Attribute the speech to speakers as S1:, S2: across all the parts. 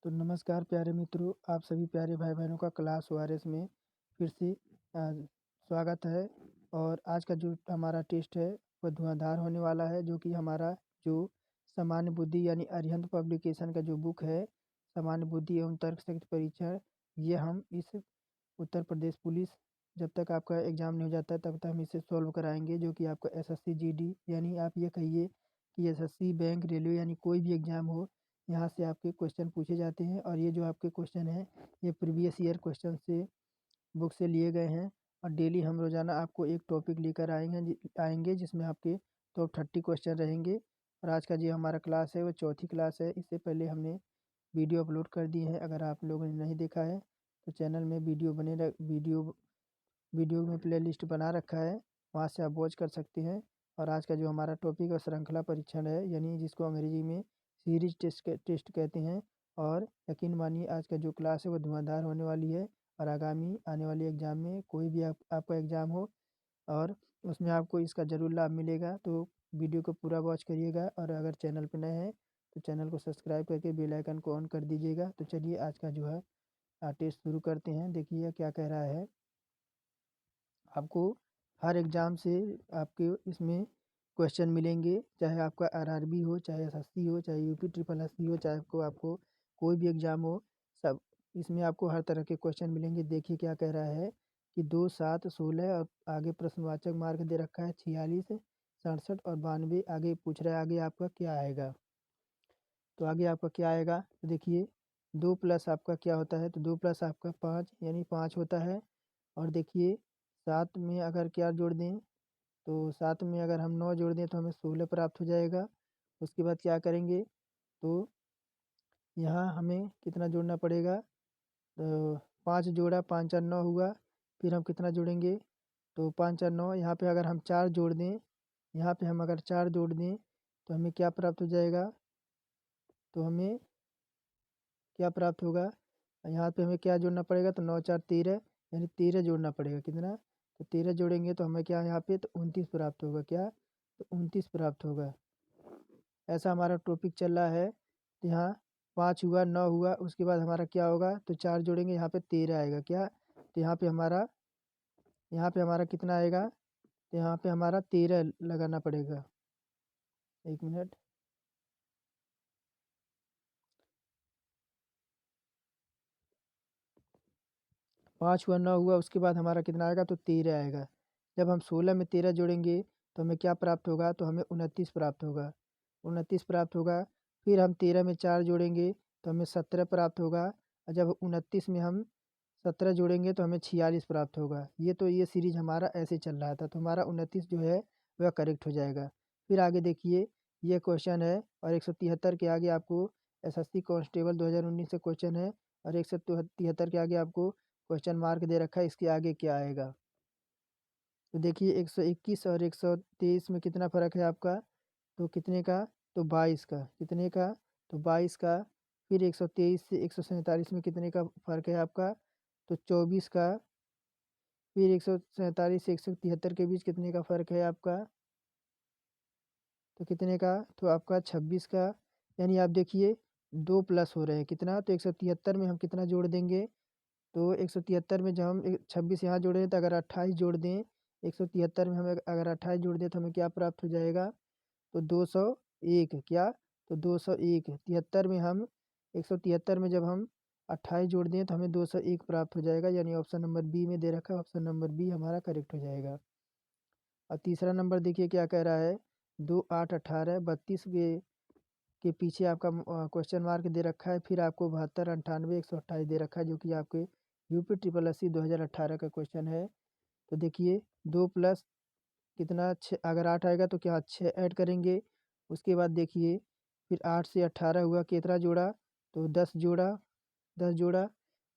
S1: तो नमस्कार प्यारे मित्रों, आप सभी प्यारे भाई बहनों का क्लास ओआरएस में फिर से स्वागत है। और आज का जो हमारा टेस्ट है वह धुआंधार होने वाला है, जो कि हमारा जो सामान्य बुद्धि यानी अरिहंत पब्लिकेशन का जो बुक है सामान्य बुद्धि एवं तर्क शक्ति परीक्षण, ये हम इस उत्तर प्रदेश पुलिस जब तक आपका एग्ज़ाम नहीं हो जाता तब तक हम इसे सॉल्व कराएंगे, जो कि आपका एसएससी जीडी यानी आप ये कहिए कि एसएससी बैंक रेलवे यानी कोई भी एग्ज़ाम हो, यहाँ से आपके क्वेश्चन पूछे जाते हैं। और ये जो आपके क्वेश्चन हैं ये प्रीवियस ईयर क्वेश्चन से बुक से लिए गए हैं। और डेली हम रोज़ाना आपको एक टॉपिक लेकर आएंगे जिसमें आपके टॉप 30 क्वेश्चन रहेंगे। और आज का जो हमारा क्लास है वो चौथी क्लास है। इससे पहले हमने वीडियो अपलोड कर दिए हैं, अगर आप लोगों ने नहीं देखा है तो चैनल में वीडियो में प्लेलिस्ट बना रखा है, वहाँ से आप वॉच कर सकते हैं। और आज का जो हमारा टॉपिक है श्रृंखला परीक्षण है, यानी जिसको अंग्रेजी में सीरीज टेस्ट कहते हैं। और यकीन मानिए आज का जो क्लास है वो धुआंधार होने वाली है। और आगामी आने वाले एग्ज़ाम में कोई भी आपका एग्ज़ाम हो और उसमें आपको इसका ज़रूर लाभ मिलेगा, तो वीडियो को पूरा वॉच करिएगा। और अगर चैनल पर नए हैं तो चैनल को सब्सक्राइब करके बेल आइकन को ऑन कर दीजिएगा। तो चलिए आज का जो है टेस्ट शुरू करते हैं। देखिए क्या कह रहा है। आपको हर एग्ज़ाम से आपके इसमें क्वेश्चन मिलेंगे, चाहे आपका आरआरबी हो, चाहे एसएससी हो, चाहे यूपी ट्रिपल एससी हो, चाहे आपको कोई भी एग्ज़ाम हो, सब इसमें आपको हर तरह के क्वेश्चन मिलेंगे। देखिए क्या कह रहा है कि 2, 7, 16 और आगे प्रश्नवाचक मार्क दे रखा है 46, 67 और 92। आगे पूछ रहा है आगे आपका क्या आएगा। तो आगे आपका क्या आएगा, तो देखिए 2 प्लस आपका क्या होता है, तो 2 प्लस आपका 5 यानी 5 होता है। और देखिए 7 में अगर क्या जोड़ दें, तो 7 में अगर हम 9 जोड़ दें तो हमें 16 प्राप्त हो जाएगा। उसके बाद क्या करेंगे, तो यहाँ हमें कितना जोड़ना पड़ेगा, तो 5 जोड़ा, 5 और 9 हुआ। फिर हम कितना जोड़ेंगे, तो 5 और 9, यहाँ पे अगर हम 4 जोड़ दें, यहाँ पे हम अगर 4 जोड़ दें तो हमें क्या प्राप्त हो जाएगा, तो हमें क्या प्राप्त होगा, यहाँ पे हमें क्या जोड़ना पड़ेगा, तो 9 4 13 यानी 13 जोड़ना पड़ेगा। कितना, तो 13 जोड़ेंगे तो हमें क्या यहाँ पे, तो 29 प्राप्त होगा। क्या, तो 29 प्राप्त होगा। ऐसा हमारा टॉपिक चल रहा है। तो यहाँ 5 हुआ, 9 हुआ, उसके बाद हमारा क्या होगा, तो 4 जोड़ेंगे, यहाँ पे 13 आएगा। क्या, तो यहाँ पे हमारा कितना आएगा, तो यहाँ पे हमारा 13 लगाना पड़ेगा। एक मिनट, 5 हुआ, 9 हुआ, उसके बाद हमारा कितना आएगा, तो 13 आएगा। जब हम 16 में 13 जोड़ेंगे तो हमें क्या प्राप्त होगा, तो हमें 29 प्राप्त होगा। 29 प्राप्त होगा। फिर हम 13 में 4 जोड़ेंगे तो हमें 17 प्राप्त होगा। और जब 29 में हम 17 जोड़ेंगे तो हमें 46 प्राप्त होगा। ये सीरीज हमारा ऐसे चल रहा था, तो हमारा 29 जो है वह करेक्ट हो जाएगा। फिर आगे देखिए, ये क्वेश्चन है और 173 के आगे आपको एसएससी कांस्टेबल 2019 से क्वेश्चन है। और 173 के आगे आपको क्वेश्चन मार्क दे रखा है, इसके आगे क्या आएगा। तो देखिए 121 और 123 में कितना फ़र्क है आपका, तो कितने का, तो 22 का। कितने का, तो 22 का। फिर 123 से 147 में कितने का फ़र्क है आपका, तो 24 का। फिर 147 से 173 के बीच कितने का फ़र्क है आपका, तो कितने का, तो आपका 26 का। यानी आप देखिए 2 प्लस हो रहे हैं। कितना, तो 173 में हम कितना जोड़ देंगे, तो 173 में जब हम 26 यहाँ जोड़ें तो अगर 28 जोड़ दें, 173 में हम अगर 28 जोड़ दें तो हमें क्या प्राप्त हो जाएगा, तो 201। क्या, तो 201। 73 में हम 173 में जब हम 28 जोड़ दें तो हमें 201 प्राप्त हो जाएगा। यानी ऑप्शन नंबर बी में दे रखा है, ऑप्शन नंबर बी हमारा करेक्ट हो जाएगा। और तीसरा नंबर देखिए क्या कह रहा है, 2 8 18 32 के पीछे आपका क्वेश्चन मार्क दे रखा है। फिर आपको 72 98 128 दे रखा है, जो कि आपके यूपी ट्रिपल एससी 2018 का क्वेश्चन है। तो देखिए 2 प्लस कितना, 6, अगर 8 आएगा तो क्या 6 ऐड करेंगे। उसके बाद देखिए फिर 8 से 18 हुआ, कितना जोड़ा, तो 10 जोड़ा, 10 जोड़ा।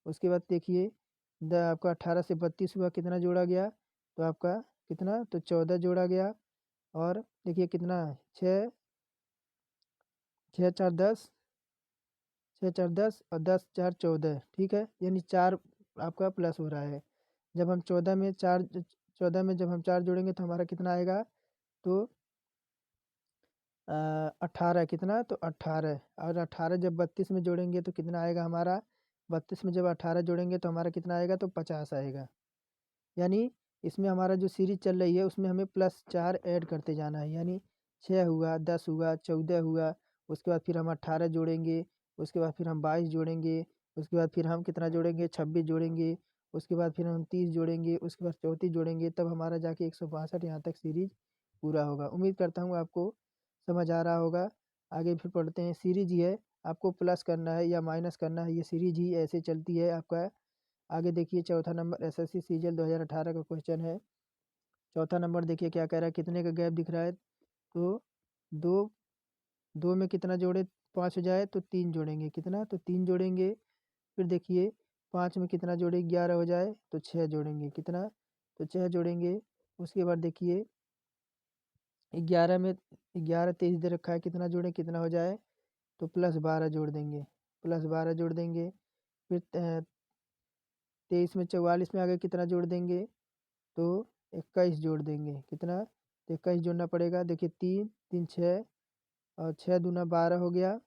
S1: उसके बाद देखिए आपका 18 से 32 हुआ, कितना जोड़ा गया, तो आपका कितना, तो 14 जोड़ा गया। और देखिए कितना, 6 6 4 10, 6 4 10 और 10 4 14। ठीक है, यानी 4 आपका प्लस हो रहा है। जब हम 14 में जब हम 4 जोड़ेंगे तो हमारा कितना आएगा, तो 18 कितना, तो 18 और 18 जब 32 में जोड़ेंगे तो कितना आएगा हमारा, 32 में जब 18 जोड़ेंगे तो हमारा कितना आएगा, तो 50 आएगा। यानी इसमें हमारा जो सीरीज चल रही है उसमें हमें +4 ऐड करते जाना है, यानी 6 हुआ, 10 हुआ, 14 हुआ, उसके बाद फिर हम 18 जोड़ेंगे, उसके बाद फिर हम 22 जोड़ेंगे, उसके बाद फिर हम कितना जोड़ेंगे, 26 जोड़ेंगे, उसके बाद फिर हम 30 जोड़ेंगे, उसके बाद 34 जोड़ेंगे, तब हमारा जाके 162 यहाँ तक सीरीज पूरा होगा। उम्मीद करता हूँ आपको समझ आ रहा होगा। आगे फिर पढ़ते हैं। सीरीज ही है, आपको प्लस करना है या माइनस करना है, ये सीरीज ही ऐसे चलती है आपका। आगे देखिए चौथा नंबर एसएससी सीजीएल 2018 का क्वेश्चन है। चौथा नंबर देखिए क्या कह रहा है, कितने का गैप दिख रहा है, तो दो दो में कितना जोड़े 5 हो जाए, तो 3 जोड़ेंगे, कितना, तो 3 जोड़ेंगे। फिर देखिए 5 में कितना जोड़े 11 हो जाए, तो 6 जोड़ेंगे, कितना, तो 6 जोड़ेंगे। उसके बाद देखिए 11 में 11 23 दे रखा है, कितना जोड़े, कितना हो जाए, तो +12 जोड़ देंगे, +12 जोड़ देंगे। फिर 23 में 44 में आगे कितना जोड़ देंगे, तो 21 जोड़ देंगे, कितना, तो 21 जोड़ना पड़ेगा। देखिए 3 3 6 और 6 दूना 12 हो गया,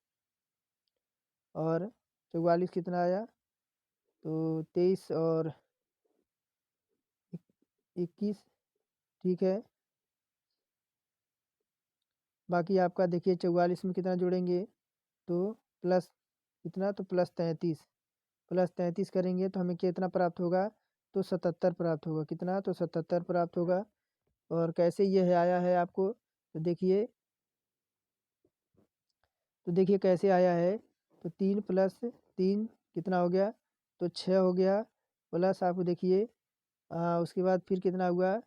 S1: और 44 कितना आया, तो 23 और 21, ठीक है। बाकी आपका देखिए 44 में कितना जोड़ेंगे, तो प्लस कितना, तो +33 करेंगे तो हमें कितना प्राप्त होगा, तो 77 प्राप्त होगा, कितना, तो 77 प्राप्त होगा। और कैसे ये है आया है आपको, तो देखिए कैसे आया है, तो 3 + 3 कितना हो गया, तो 6 हो गया, प्लस आपको देखिए उसके बाद फिर कितना हुआ,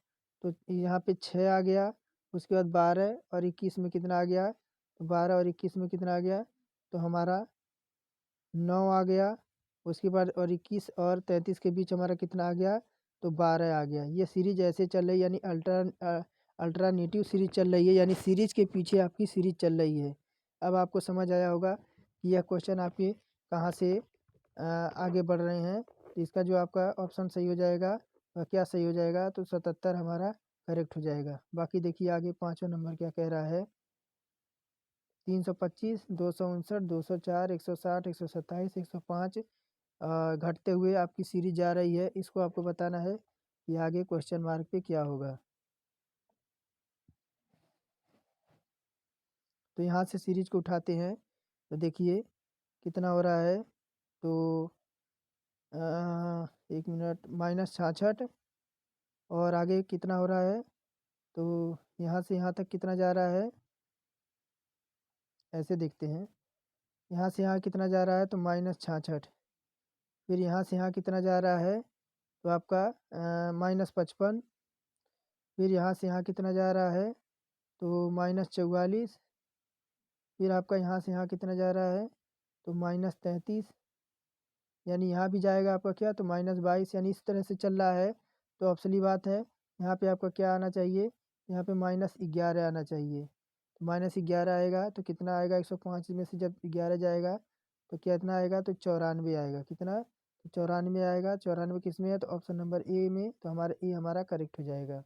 S1: तो यहाँ पे 6 आ गया, उसके बाद 12 और 21 में कितना आ गया, तो 12 और 21 में कितना आ गया, तो हमारा 9 आ गया। उसके बाद और 21 और 33 के बीच हमारा कितना आ गया, तो 12 आ गया। ये सीरीज ऐसे चल रही है, यानी अल्टरनेटिव सीरीज चल रही है, यानी सीरीज के पीछे आपकी सीरीज चल रही है। अब आपको समझ आया होगा कि यह क्वेश्चन आपके कहाँ से आगे बढ़ रहे हैं। तो इसका जो आपका ऑप्शन सही हो जाएगा, वह क्या सही हो जाएगा, तो 77 हमारा करेक्ट हो जाएगा। बाकी देखिए आगे 5वां नंबर क्या कह रहा है, 325 259 204 160 127 105 घटते हुए आपकी सीरीज जा रही है। इसको आपको बताना है कि आगे क्वेश्चन मार्क पे क्या होगा। तो यहाँ से सीरीज को उठाते हैं, तो देखिए कितना हो रहा है, तो 1 मिनट, -66, और आगे कितना हो रहा है, तो यहाँ से यहाँ तक कितना जा रहा है, ऐसे देखते हैं। यहाँ से यहाँ कितना जा रहा है, तो -66। फिर यहाँ से यहाँ कितना जा रहा है, तो आपका -55। फिर यहाँ से यहाँ कितना जा रहा है, तो -44। फिर आपका यहाँ से यहाँ कितना जा रहा है, तो -33, यानी यहाँ भी जाएगा आपका क्या, तो -22, यानी इस तरह से चल रहा है। तो ऑप्शनली बात है, यहाँ पे आपका क्या आना चाहिए, यहाँ पे -11 आना चाहिए। तो -11 आएगा तो कितना आएगा, 105 में से जब 11 जाएगा तो कितना आएगा, तो 94 आएगा, कितना, तो 94 आएगा। 94 किस में है, तो ऑप्शन नंबर ए में, तो हमारा ए हमारा करेक्ट हो जाएगा।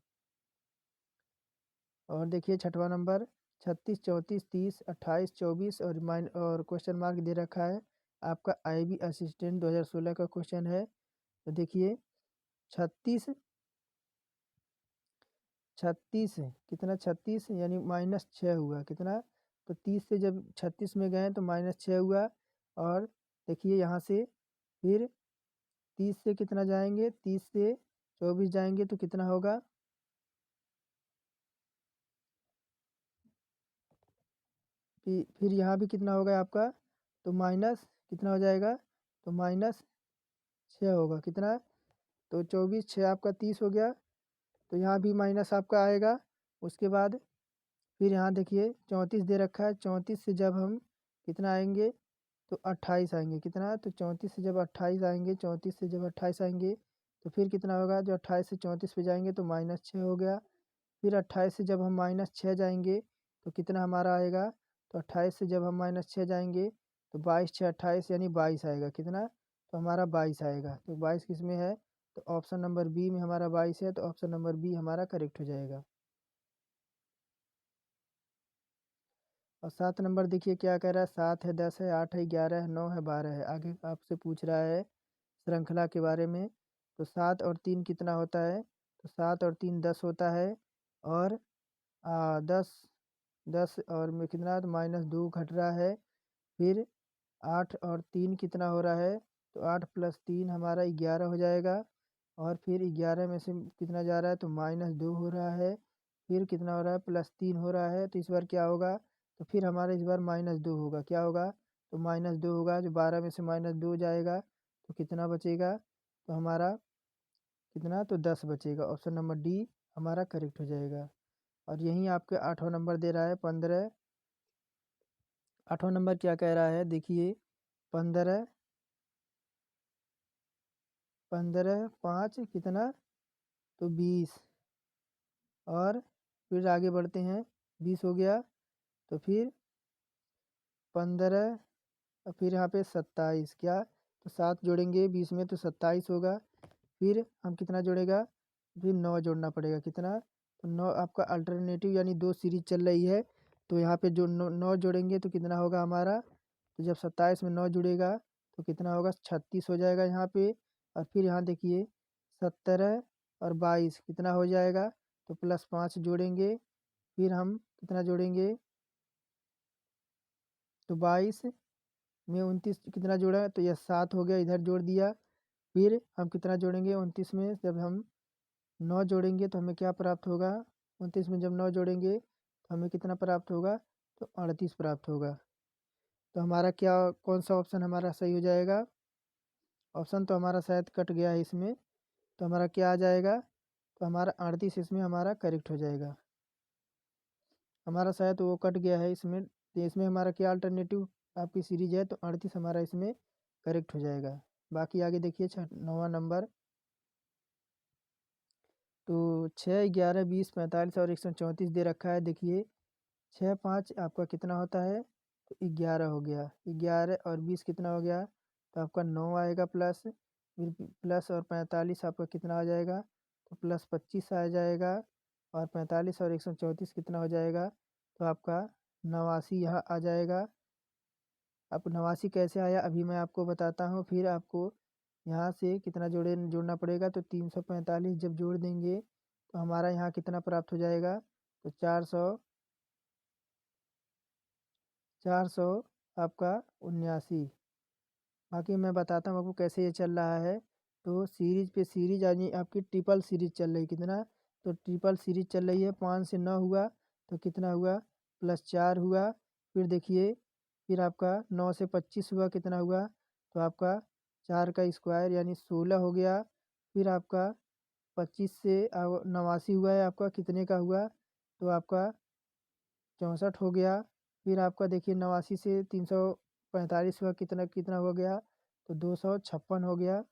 S1: और देखिए 6वां नंबर, 36 34 30 28 24 और क्वेश्चन मार्क दे रखा है। आपका आईबी असिस्टेंट 2016 का क्वेश्चन है। तो देखिए 36 36 कितना, 36 यानी -6 हुआ, कितना, तो 30 से जब 36 में गए तो -6 हुआ। और देखिए यहाँ से फिर 30 से कितना जाएंगे, 30 से 24 जाएंगे तो कितना होगा, फिर यहाँ भी कितना होगा आपका, तो माइनस कितना हो जाएगा, तो -6 होगा, कितना, तो 24 6 आपका 30 हो गया। तो यहाँ भी माइनस आपका आएगा। उसके बाद फिर यहाँ देखिए 34 दे रखा है, 34 से जब हम कितना आएंगे, तो 28 आएंगे, कितना, तो 34 से जब 28 आएंगे, 34 से जब 28 आएंगे तो फिर कितना होगा, जो 28 से 34 पे जाएंगे तो -6 हो गया। फिर 28 से जब हम -6 जाएंगे तो कितना हमारा आएगा, तो 28 से जब हम -6 जाएंगे तो 22 6 28 यानी 22 आएगा, कितना, तो हमारा 22 आएगा। तो 22 किस में है, तो ऑप्शन नंबर बी में हमारा 22 है। तो ऑप्शन नंबर बी हमारा करेक्ट हो जाएगा। और 7 नंबर देखिए क्या कह रहा है, 7 है, 10 है, 8 है, 11 है, 9 है, 12 है। आगे आपसे पूछ रहा है श्रृंखला के बारे में। तो 7 और 3 कितना होता है? तो 7 और 3 10 होता है। और 10 10 और में कितना, तो -2 घट रहा है। फिर 8 और 3 कितना हो रहा है? तो 8 + 3 हमारा 11 हो जाएगा। और फिर 11 में से कितना जा रहा है? तो -2 हो रहा है। फिर कितना हो रहा है? +3 हो रहा है। तो इस बार क्या होगा? तो फिर हमारा इस बार -2 होगा। क्या होगा? तो -2 होगा। जो 12 में से -2 जाएगा तो कितना बचेगा? तो हमारा कितना, तो 10 बचेगा। ऑप्शन नंबर डी हमारा करेक्ट हो जाएगा। और यहीं आपके 8वां नंबर दे रहा है 15। 8वां नंबर क्या कह रहा है? देखिए 15 15 5 कितना, तो 20। और फिर आगे बढ़ते हैं, 20 हो गया। तो फिर 15 और फिर यहाँ पे 27। क्या, तो 7 जोड़ेंगे 20 में तो 27 होगा। फिर हम कितना जोड़ेगा? फिर 9 जोड़ना पड़ेगा। कितना, तो 9 आपका अल्टरनेटिव यानी 2 सीरीज चल रही है। तो यहाँ पे जो 9 जोड़ेंगे तो कितना होगा हमारा? तो जब 27 में 9 जुड़ेगा तो कितना होगा? 36 हो जाएगा यहाँ पे। और फिर यहाँ देखिए 17 और 22 कितना हो जाएगा? तो +5 जोड़ेंगे। फिर हम कितना जोड़ेंगे? तो 22 में 29 कितना जोड़ा? तो यह 7 हो गया, इधर जोड़ दिया। फिर हम कितना जोड़ेंगे? 29 में जब हम 9 जोड़ेंगे तो हमें क्या प्राप्त होगा? 29 में जब 9 जोड़ेंगे तो हमें कितना प्राप्त होगा? तो 38 प्राप्त होगा। तो हमारा क्या, कौन सा ऑप्शन हमारा सही हो जाएगा? ऑप्शन तो हमारा शायद कट गया है इसमें। तो हमारा क्या आ जाएगा? तो हमारा 38 इसमें हमारा करेक्ट हो जाएगा। हमारा शायद वो कट गया है इसमें। तो इसमें हमारा क्या अल्टरनेटिव आपकी सीरीज है? तो 38 हमारा इसमें करेक्ट हो जाएगा। बाकी आगे देखिए 9वां नंबर। तो 6 11 20 45 और 134 दे रखा है। देखिए 6 5 आपका कितना होता है? तो 11 हो गया। 11 और 20 कितना हो गया? तो आपका 9 आएगा प्लस। फिर प्लस और 45 आपका कितना आ जाएगा? तो +25 आ जाएगा। और 45 और 134 कितना हो जाएगा? तो आपका 89 यहाँ आ जाएगा। अब 89 कैसे आया अभी मैं आपको बताता हूँ। फिर आपको यहाँ से कितना जोड़ना पड़ेगा? तो 345 जब जोड़ देंगे तो हमारा यहाँ कितना प्राप्त हो जाएगा? तो 400 आपका 79। बाकी मैं बताता हूँ आपको कैसे ये चल रहा है। तो सीरीज पे सीरीज यानी आपकी ट्रिपल सीरीज चल रही। कितना, तो ट्रिपल सीरीज चल रही है। 5 से 9 हुआ तो कितना हुआ? +4 हुआ। फिर देखिए फिर आपका 9 से 25 हुआ, कितना हुआ? तो आपका 4 का स्क्वायर यानी 16 हो गया। फिर आपका 25 से 89 हुआ है, आपका कितने का हुआ? तो आपका 64 हो गया। फिर आपका देखिए 89 से 345 हुआ, कितना कितना हो गया? तो 256 हो गया।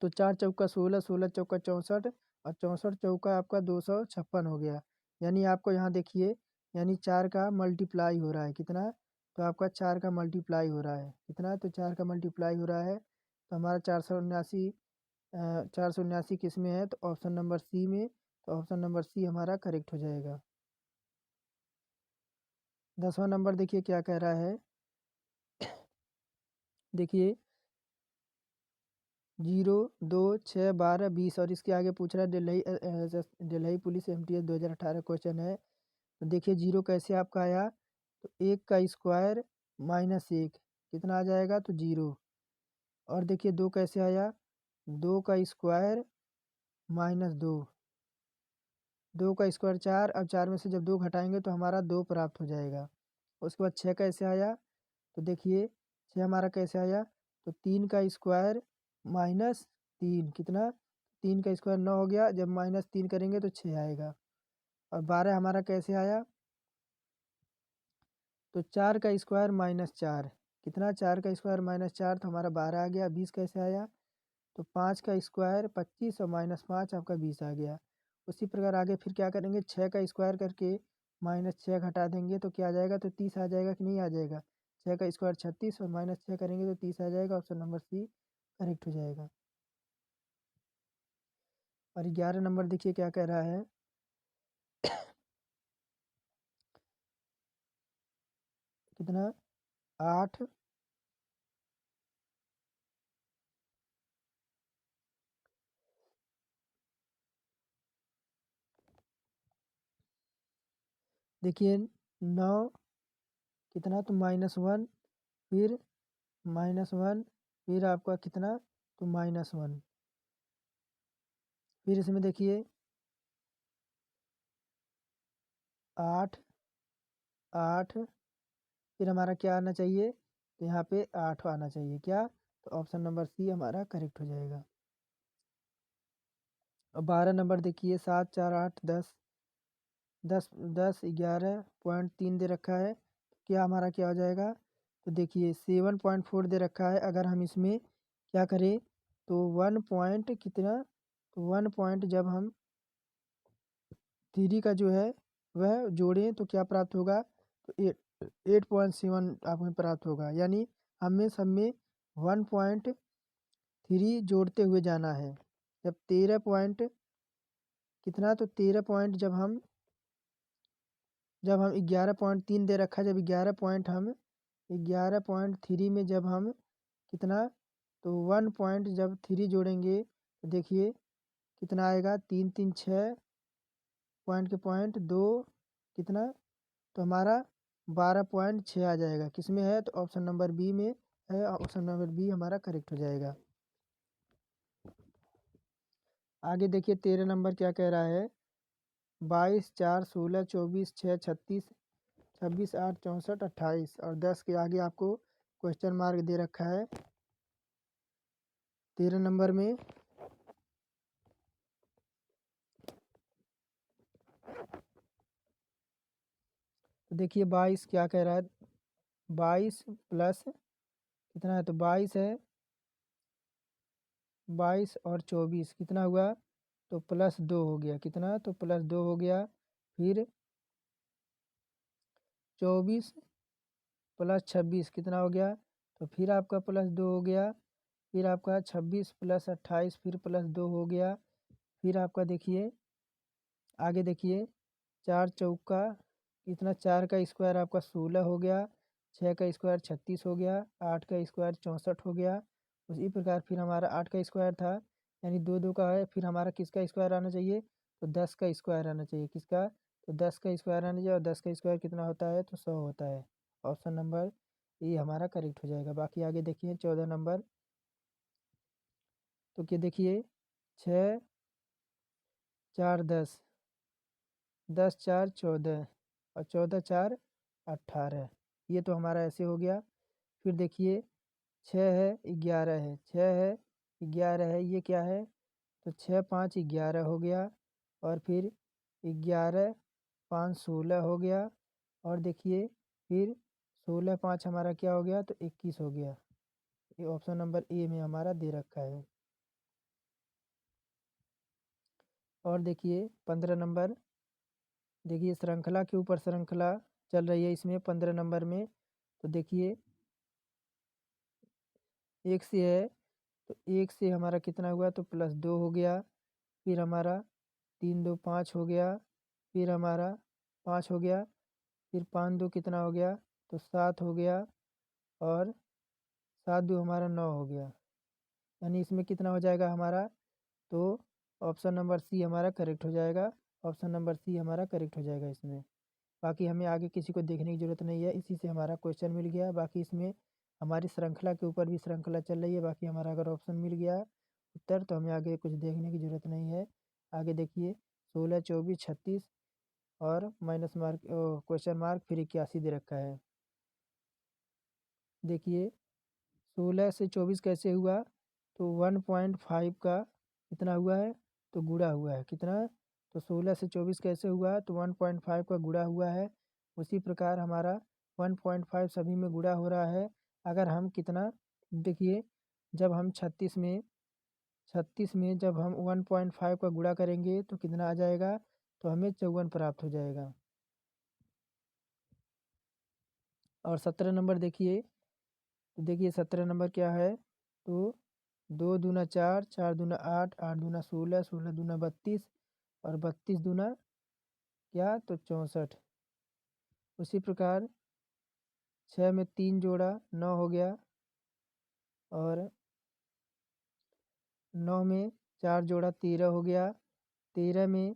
S1: तो 4 चौका 16, 16 चौका 64 और 64 चौका आपका 256 हो गया। यानी आपको यहाँ देखिए, यानी 4 का मल्टीप्लाई हो रहा है। कितना, तो आपका 4 का मल्टीप्लाई हो रहा है। कितना, तो 4 का मल्टीप्लाई हो रहा है। तो हमारा 479 किस में है? तो ऑप्शन नंबर सी में। तो ऑप्शन नंबर सी हमारा करेक्ट हो जाएगा। 10वां नंबर देखिए क्या कह रहा है। देखिए 0 2 6 12 20 और इसके आगे पूछ रहा है दिल्ली पुलिस MTS 2018 क्वेश्चन है। तो देखिए 0 कैसे आपका आया? तो 1 का स्क्वायर -1 कितना आ जाएगा? तो 0। और देखिए 2 कैसे आया? 2 का स्क्वायर -2, 2 का स्क्वायर 4। अब 4 में से जब 2 घटाएंगे तो हमारा 2 प्राप्त हो जाएगा। उसके बाद 6 कैसे आया? तो देखिए 6 हमारा कैसे आया? तो 3 का स्क्वायर -3 कितना, 3 का स्क्वायर 9 हो गया। जब -3 करेंगे तो 6 आएगा। और 12 हमारा कैसे आया? तो 4 का स्क्वायर -4 कितना, 4 का स्क्वायर -4 तो हमारा 12 आ गया। 20 कैसे आया? तो 5 का स्क्वायर 25 और -5 आपका 20 आ गया। उसी प्रकार आगे फिर क्या करेंगे? 6 का स्क्वायर करके -6 घटा देंगे तो क्या आ जाएगा? तो 30 आ जाएगा कि नहीं आ जाएगा? 6 का स्क्वायर 36 और -6 करेंगे तो 30 आ जाएगा। ऑप्शन नंबर सी करेक्ट हो जाएगा। और 11 नंबर देखिए क्या कह रहा है। कितना 8 देखिए 9 कितना तो -1 फिर -1 फिर आपका कितना तो -1 फिर इसमें देखिए 8 8 फिर हमारा क्या आना चाहिए तो यहाँ पे 8 आना चाहिए क्या तो ऑप्शन नंबर सी हमारा करेक्ट हो जाएगा। और 12 नंबर देखिए 7 4 8 10 10 10 11.3 दे रखा है क्या हमारा क्या हो जाएगा तो देखिए 7.4 दे रखा है अगर हम इसमें क्या करें तो 1 पॉइंट कितना तो 1 पॉइंट जब हम 3 का जो है वह जोड़ें तो क्या प्राप्त होगा तो 8.7 आपको प्राप्त होगा यानी हमें सब में 1.3 जोड़ते हुए जाना है। जब 13 पॉइंट कितना तो 13 पॉइंट जब हम 11.3 दे रखा है जब 11.3 में जब हम कितना तो 1 पॉइंट जब 3 जोड़ेंगे तो देखिए कितना आएगा 3 3 6 पॉइंट के पॉइंट 2 कितना तो हमारा 12.6 आ जाएगा किस में है तो ऑप्शन नंबर बी में है ऑप्शन नंबर बी हमारा करेक्ट हो जाएगा। आगे देखिए 13 नंबर क्या कह रहा है 22 4 16 24 6 36 26 8 64 28 और 10 के आगे आपको क्वेश्चन मार्क दे रखा है 13 नंबर में तो देखिए 22 क्या कह रहा है 22 प्लस कितना है तो 22 है 22 और 24 कितना हुआ तो +2 हो गया कितना तो +2 हो गया फिर 24 + 26 कितना हो गया तो फिर आपका +2 हो गया फिर आपका 26 + 28 फिर +2 हो गया फिर आपका देखिए आगे देखिए 4 चौका कितना 4 का स्क्वायर आपका 16 हो गया 6 का स्क्वायर 36 हो गया 8 का स्क्वायर 64 हो गया उसी प्रकार फिर हमारा 8 का स्क्वायर था यानी 2 2 का है फिर हमारा किसका स्क्वायर आना चाहिए तो 10 का स्क्वायर आना चाहिए किसका तो 10 का स्क्वायर आना चाहिए और 10 का स्क्वायर कितना होता है तो 100 होता है ऑप्शन नंबर ये हमारा करेक्ट हो जाएगा। बाकी आगे देखिए 14 नंबर तो क्या देखिए 6 4 10 10 4 14 और 14 4 18 ये तो हमारा ऐसे हो गया। फिर देखिए 6 है 11 है 6 है 11 है ये क्या है तो 6 5 11 हो गया और फिर 11 5 16 हो गया और देखिए फिर 16 5 हमारा क्या हो गया तो 21 हो गया। ये ऑप्शन नंबर ए में हमारा दे रखा है। और देखिए 15 नंबर देखिए श्रृंखला के ऊपर श्रृंखला चल रही है इसमें 15 नंबर में तो देखिए 1 से है तो 1 से हमारा कितना हुआ तो +2 हो गया फिर हमारा 3 2 5 हो गया फिर हमारा 5 हो गया फिर 5 2 कितना हो गया तो 7 हो गया और 7 2 हमारा 9 हो गया यानी इसमें कितना हो जाएगा हमारा तो ऑप्शन नंबर सी हमारा करेक्ट हो जाएगा ऑप्शन नंबर सी हमारा करेक्ट हो जाएगा इसमें। बाकी हमें आगे किसी को देखने की ज़रूरत नहीं है इसी से हमारा क्वेश्चन मिल गया। बाकी इसमें हमारी श्रृंखला के ऊपर भी श्रृंखला चल रही है बाकी हमारा अगर ऑप्शन मिल गया उत्तर तो हमें आगे कुछ देखने की ज़रूरत नहीं है। आगे देखिए 16 24 36 और माइनस मार्क क्वेश्चन मार्क फिर 81 दे रखा है। देखिए 16 से 24 कैसे हुआ तो 1.5 का कितना हुआ है तो गुणा हुआ है कितना तो 16 से 24 कैसे हुआ तो 1.5 का गुणा हुआ है। उसी प्रकार हमारा 1.5 सभी में गुणा हो रहा है। अगर हम कितना देखिए जब हम 36 में जब हम 1.5 का गुणा करेंगे तो कितना आ जाएगा तो हमें 54 प्राप्त हो जाएगा। और 17 नंबर देखिए तो देखिए 17 नंबर क्या है तो 2 दूना 4 4 दूना 8 8 दूना 16 16 दूना 32 और 32 दूना क्या तो 64। उसी प्रकार 6 में 3 जोड़ा 9 हो गया, और 9 में 4 जोड़ा 13 हो गया, 13 में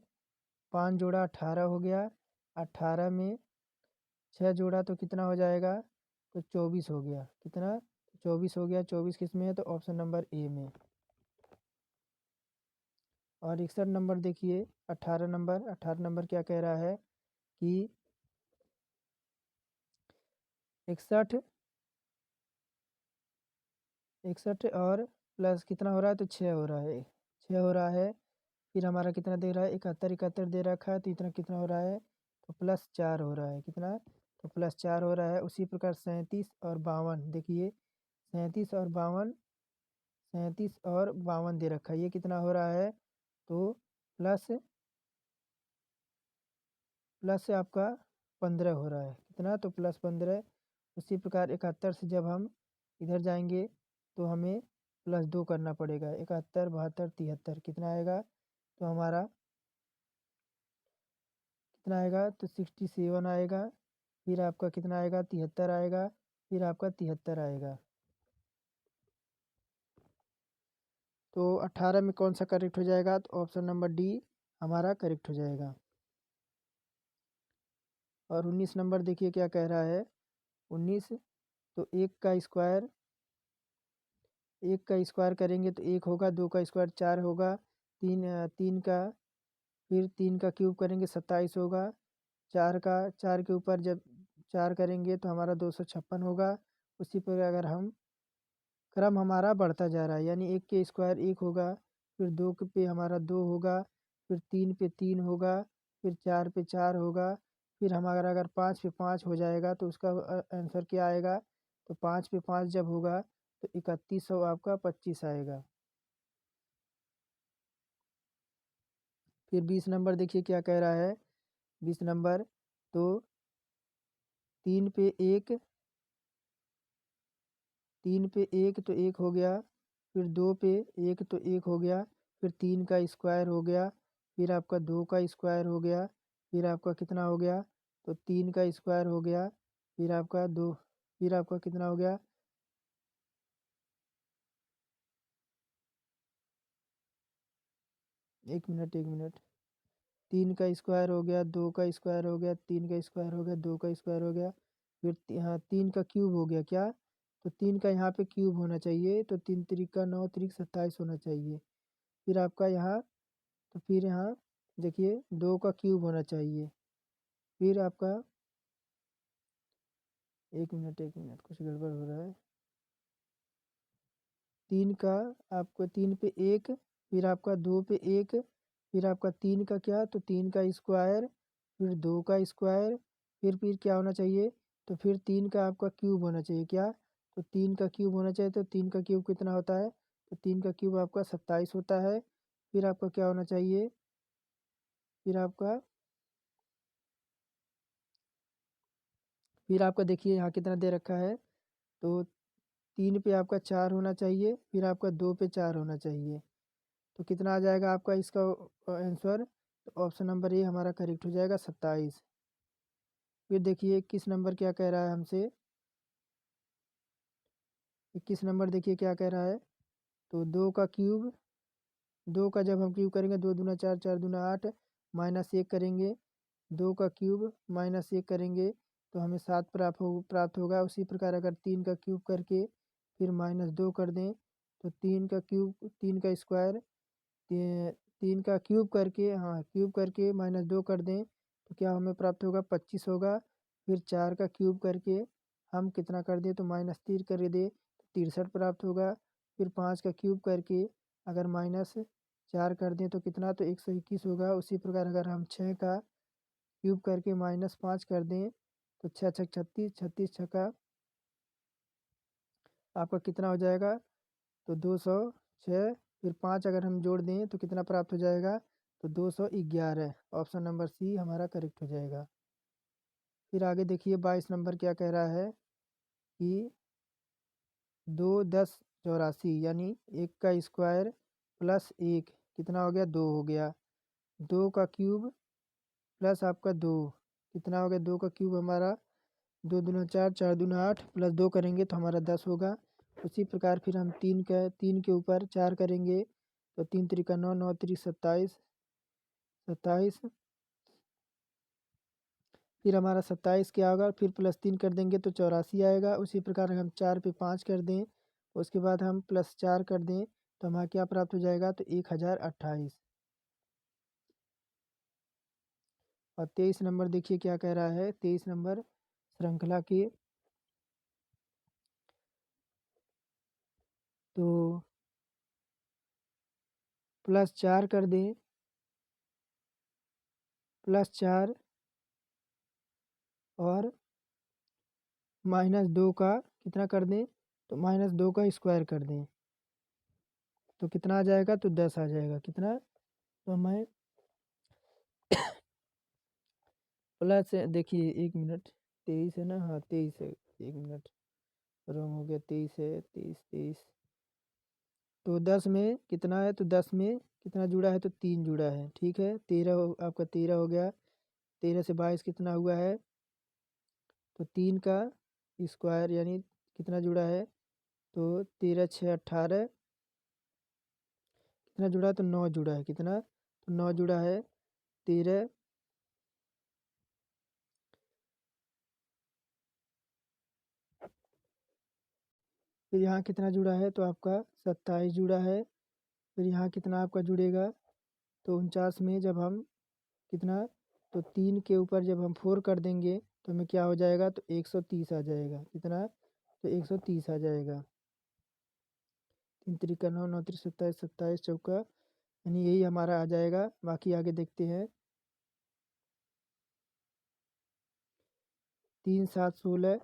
S1: 5 जोड़ा 18 हो गया, 18 में 6 जोड़ा तो कितना हो जाएगा, तो 24 हो गया। कितना, 24 हो गया। 24 किस में है, तो ऑप्शन नंबर ए में। और 61 नंबर देखिए, 18 नंबर क्या कह रहा है कि 61 और प्लस कितना हो रहा है, तो 6 हो रहा है, 6 हो रहा है। फिर हमारा कितना दे रहा है, 71 दे रखा है, तो इतना कितना हो रहा है, तो प्लस 4 हो रहा है। कितना, तो प्लस 4 हो रहा है। उसी प्रकार 37 और 52 देखिए, 37 और 52, 37 और 52 दे रखा है, ये कितना हो रहा है, तो प्लस से आपका 15 हो रहा है। कितना, तो प्लस 15। उसी प्रकार 71 से जब हम इधर जाएंगे तो हमें प्लस 2 करना पड़ेगा। 71, 72, 73 कितना आएगा, तो हमारा कितना आएगा, तो 67 आएगा। फिर आपका कितना आएगा, 73 आएगा। फिर आपका 73 आएगा। तो 18 में कौन सा करेक्ट हो जाएगा, तो ऑप्शन नंबर डी हमारा करेक्ट हो जाएगा। और 19 नंबर देखिए क्या कह रहा है, 19, तो 1 का स्क्वायर करेंगे तो 1 होगा, 2 का स्क्वायर 4 होगा, 3 का, फिर 3 का क्यूब करेंगे 27 होगा, 4 के ऊपर जब 4 करेंगे तो हमारा 256 होगा। उसी पर अगर हम क्रम हमारा बढ़ता जा रहा है, यानी 1 के स्क्वायर 1 होगा, फिर 2 पे हमारा 2 होगा, फिर 3 पे 3 होगा, फिर 4 पे 4 होगा, फिर हमारा अगर 5 पे 5 हो जाएगा तो उसका आंसर क्या आएगा, तो 5 पे 5 जब होगा तो 3100 आपका 25 आएगा। फिर 20 नंबर देखिए क्या कह रहा है, 20 नंबर, तो 3 पे 1, 3 पे 1 तो 1 हो गया, फिर 2 पे 1 तो 1 हो गया, फिर 3 का स्क्वायर हो गया, फिर आपका 2 का स्क्वायर हो गया, फिर आपका कितना हो गया, तो 3 का स्क्वायर हो गया, फिर आपका 2, फिर आपका कितना हो गया, एक मिनट, 3 का स्क्वायर हो गया, 2 का स्क्वायर हो गया, 3 का स्क्वायर हो गया, 2 का स्क्वायर हो गया, फिर यहाँ 3 का क्यूब हो गया क्या, तो 3 का यहाँ पे क्यूब होना चाहिए, तो 3 त्रिक का 9 त्रिक 27 होना चाहिए। फिर आपका यहाँ, तो फिर यहाँ देखिए 2 का क्यूब होना चाहिए। फिर आपका एक मिनट, कुछ गड़बड़ हो रहा है। 3 का आपको 3 पे 1, फिर आपका 2 पे 1, फिर आपका 3 का क्या, तो 3 का स्क्वायर, फिर 2 का स्क्वायर, फिर क्या होना चाहिए, तो फिर 3 का आपका क्यूब होना चाहिए क्या, तो 3 का क्यूब होना चाहिए। तो 3 का क्यूब कितना होता है, तो 3 का क्यूब आपका 27 होता है। फिर आपका क्या होना चाहिए, फिर आपका देखिए यहाँ कितना दे रखा है, तो 3 पे आपका 4 होना चाहिए, फिर आपका 2 पे 4 होना चाहिए। तो कितना आ जाएगा आपका इसका आंसर, तो ऑप्शन नंबर ए हमारा करेक्ट हो जाएगा 27। फिर देखिए 21 नंबर क्या कह रहा है हमसे, 21 नंबर देखिए क्या कह रहा है, तो 2 का क्यूब, 2 का जब हम क्यूब करेंगे 2 दूना 4, 4 दूना 8, माइनस 1 करेंगे, 2 का क्यूब माइनस 1 करेंगे तो हमें 7 प्राप्त होगा। उसी प्रकार अगर 3 का क्यूब करके फिर माइनस 2 कर दें, तो 3 का क्यूब, 3 का स्क्वायर, 3 का क्यूब करके, हाँ क्यूब करके माइनस 2 कर दें तो क्या हमें प्राप्त होगा, 25 होगा। फिर 4 का क्यूब करके हम कितना कर दें, तो माइनस 3 कर दे तो 63 प्राप्त होगा। फिर 5 का क्यूब करके अगर माइनस 4 कर दें तो कितना, तो 121 होगा। उसी प्रकार अगर हम 6 का क्यूब करके माइनस 5 कर दें तो 6 छक 36, 36 छका आपका कितना हो जाएगा, तो 206। फिर 5 अगर हम जोड़ दें तो कितना प्राप्त हो जाएगा, तो 211। ऑप्शन नंबर सी हमारा करेक्ट हो जाएगा। फिर आगे देखिए 22 नंबर क्या कह रहा है कि 2 10 84, यानी 1 का स्क्वायर प्लस 1 कितना हो गया, 2 हो गया। 2 का क्यूब प्लस आपका 2 कितना हो गया, 2 का क्यूब हमारा 2 दूना 4, 4 दूना 8 प्लस 2 करेंगे तो हमारा 10 होगा। उसी प्रकार फिर हम 3 के ऊपर 4 करेंगे तो 3 त्रिका 9, 9 त्रिक 27, 27। फिर हमारा 27 क्या होगा, फिर प्लस 3 कर देंगे तो 84 आएगा। उसी प्रकार हम 4 पे 5 कर दें, उसके बाद हम प्लस 4 कर दें तो हमारा क्या प्राप्त हो जाएगा, तो 1028। और 23 नंबर देखिए क्या कह रहा है। 23 नंबर श्रृंखला के तो प्लस 4 कर दें, प्लस 4 और -2 का कितना कर दें, तो -2 का स्क्वायर कर दें तो कितना आ जाएगा, तो 10 आ जाएगा। कितना, तो हमें प्लस देखिए 1 मिनट, 23 है ना, हाँ 23 है, 1 मिनट रॉन्ग हो गया, 23 है, 23 23। तो 10 में कितना है, तो 10 में कितना जुड़ा है, तो 3 जुड़ा है। ठीक है, 13 आपका 13 हो गया। 13 से 22 कितना हुआ है, तो 3 का स्क्वायर यानी कितना जुड़ा है, तो 13 6 18, कितना जुड़ा है, तो 9 जुड़ा है। कितना, तो 9 जुड़ा है। 13 फिर यहाँ कितना जुड़ा है, तो आपका 27 जुड़ा है। फिर यहाँ कितना आपका जुड़ेगा, तो 49 में जब हम कितना, तो 3 के ऊपर जब हम 4 कर देंगे तो हमें क्या हो जाएगा, तो 130 आ जाएगा। कितना, तो 130 आ जाएगा। 3 त्रिका 9, 9 त्रिक 27, 27 चौका, यानी यही हमारा आ जाएगा। बाकी आगे देखते हैं। 3 7 16